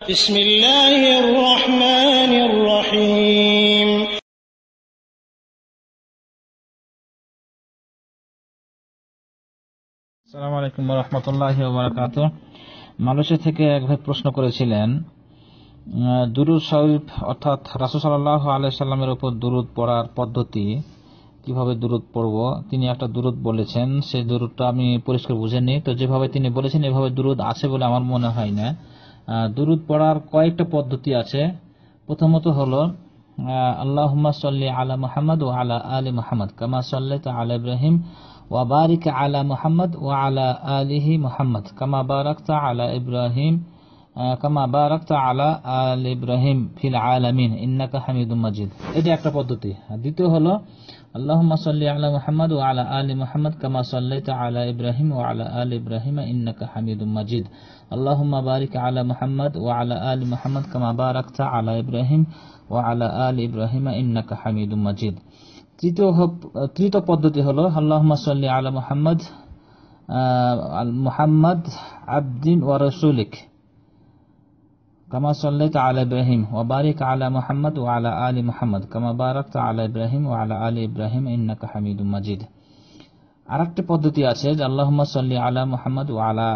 بسم الله الرحمن الرحيم আসসালামু আলাইকুম ওয়া রাহমাতুল্লাহি ওয়া বারাকাতুহু। মালয়েশিয়া থেকে এক ভাই প্রশ্ন করেছিলেন, দুরূদ শরীফ অর্থাৎ রাসূল সাল্লাল্লাহু আলাইহি সাল্লামের উপর দুরূদ পড়ার পদ্ধতি, কিভাবে দুরূদ পড়ব। তিনি একটা দুরূদ বলেছেন, সেই দুরূদটা আমি পরিষ্কার বুঝিনি, তো যেভাবে তিনি বলেছেন এভাবে দুরূদ আছে বলে আমার মনে হয় না। দুরূদ পড়ার কয়েকটা পদ্ধতি আছে। প্রথমত হলো আল্লাহুম্মা সাল্লি আলা মুহাম্মদ ওয়া আলা আলি মুহাম্মদ কামা সাল্লাইতা আলা ইব্রাহিম ওয়া বারিক আলা মুহাম্মদ ওয়া আলা আলিহি মুহাম্মদ কামা বারাকতা আলা ইব্রাহিম আলি ইব্রাহিম ফিল আলামিন ইন্নাকা হামিদুম মাজিদ। এটা একটা পদ্ধতি। দ্বিতীয় হলো আল্লাহুম্মা সাল্লি আলা মুহাম্মদ ওয়া আলা আলি মুহাম্মদ কামা সাল্লাইতা আলা ইব্রাহিম ওয়া আলা আলি ইব্রাহিম ইন্নাকা হামিদুম মাজিদ। আল্লাহুম্মা বারিক আলা মুহাম্মদ ওয়া আলা আলি মুহাম্মদ কামা বারাকতা আলা ইব্রাহিম ওয়া আলা আলি ইব্রাহিম ইন্নাকা হামিদুম মাজিদ। তৃতীয় পদ্ধতি হলো আল্লাহুম্মা সাল্লি আলা মুহাম্মদ মুহাম্মদ আবদিন ওয়া রাসূলিক কামা সাল্লাইতা আলা ইব্রাহিম ওয়া বারিক আলা মুহাম্মদ ওয়া আলা আলি মুহাম্মদ কামা বারাকতা আলা ইব্রাহিম ওয়া আলা আলি ইব্রাহিম ইন্নাকা হামিদুম মাজিদ। আরেকটি পদ্ধতি আছে যে আল্লাহুম্মা সাল্লি আলা মুহাম্মদ ওয়া আলা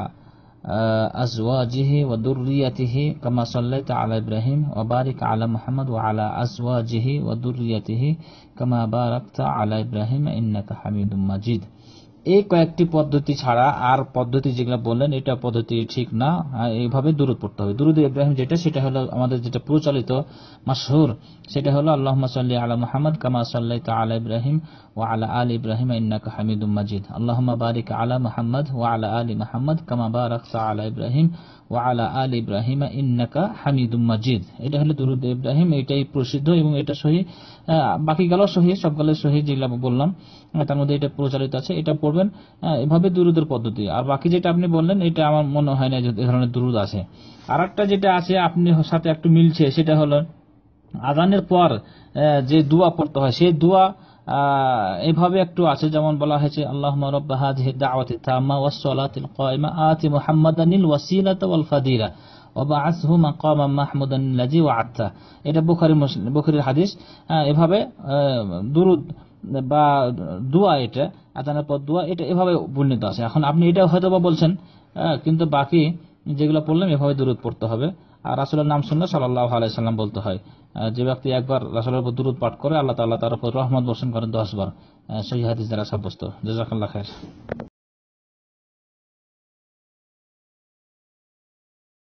আজওয়াজিহি ওয়া যুররিয়াতিহি কামা সাল্লাইতা আলা ইব্রাহিম ওয়া বারিক আলা মুহাম্মদ ওয়া আলা আজওয়াজিহি ওয়া যুররিয়াতিহি কামা বারাকতা আলা ইব্রাহিম ইন্নাকা হামিদুম মাজিদ। এই কয়েকটি পদ্ধতি ছাড়া আর পদ্ধতি যেগুলো বললেন এটা পদ্ধতি ঠিক না। এইভাবে দুরূদ পড়তে হবে। দুরূদ ইব্রাহিম সেটা হলো আমাদের যেটা প্রচলিত মাশহুর, সেটা হলো আল্লাহুম্মা সাল্লি আলা মুহাম্মদ কামা সাল্লাইতা আলা ইব্রাহিম ওয়া আলা আলি ইব্রাহিম ইন্নাকা হামিদুম মাজিদ। আল্লাহুম্মা বারিক আলা মুহাম্মদ ওয়া আলা আলি মুহাম্মদ কামা বারাকতা আলা ইব্রাহিম ওয়া আলা আলি ইব্রাহিম ইন্নাকা হামিদুম মাজিদ। এটা হলো দুরূদ ইব্রাহিম, এটাই প্রসিদ্ধ এবং এটা সহিহ। বাকি গেল সহিহ, সবগুলো সহিহ যেগুলো বললাম তার মধ্যে এটা প্রচলিত আছে, এটা পড়বেন। এভাবে দুরূদের পদ্ধতি। আর বাকি যেটা আপনি বললেন এটা আমার মনে হয় না যে এই ধরনের দুরূদ আছে। আরেকটা যেটা আছে আপনি সাথে একটু মিলছে, সেটা হলো আযানের পর যে দোয়া পড়তে হয়, সেই দোয়া এইভাবে একটু আছে, যেমন বলা হয়েছে আল্লাহুম্মা রাব্বা হাযিহি দাওয়াতি তাম্মা ওয়াস সালাতিল কায়িমা আতি মুহাম্মাদানিল ওয়াসিলাতা ওয়াল ফাদিলা ওয়া বা'আসহু মাকামান মাহমুদান আল্লাযী ওয়া'আদতা। এটা বুখারীর হাদিস। এভাবে দুরূদ বা দোয়া, এটা আযানের পর দোয়া, এটা এভাবে বর্ণিত আছে। এখন আপনি এটা হয়তো বা বলছেন, কিন্তু বাকি যেগুলো পড়লাম এভাবে দুরূদ পড়তে হবে। আর রাসূলের নাম শুনলে সাল্লাল্লাহু আলাইহি সাল্লাম বলতে হয়। যে ব্যক্তি একবার রাসূলের উপর দুরূদ পাঠ করে আল্লাহ তাআলা তার উপর রহমত বর্ষণ করেন 10 বার। সহিহ হাদিস দ্বারা সাব্যস্ত। জাযাকাল্লাহু খাইর।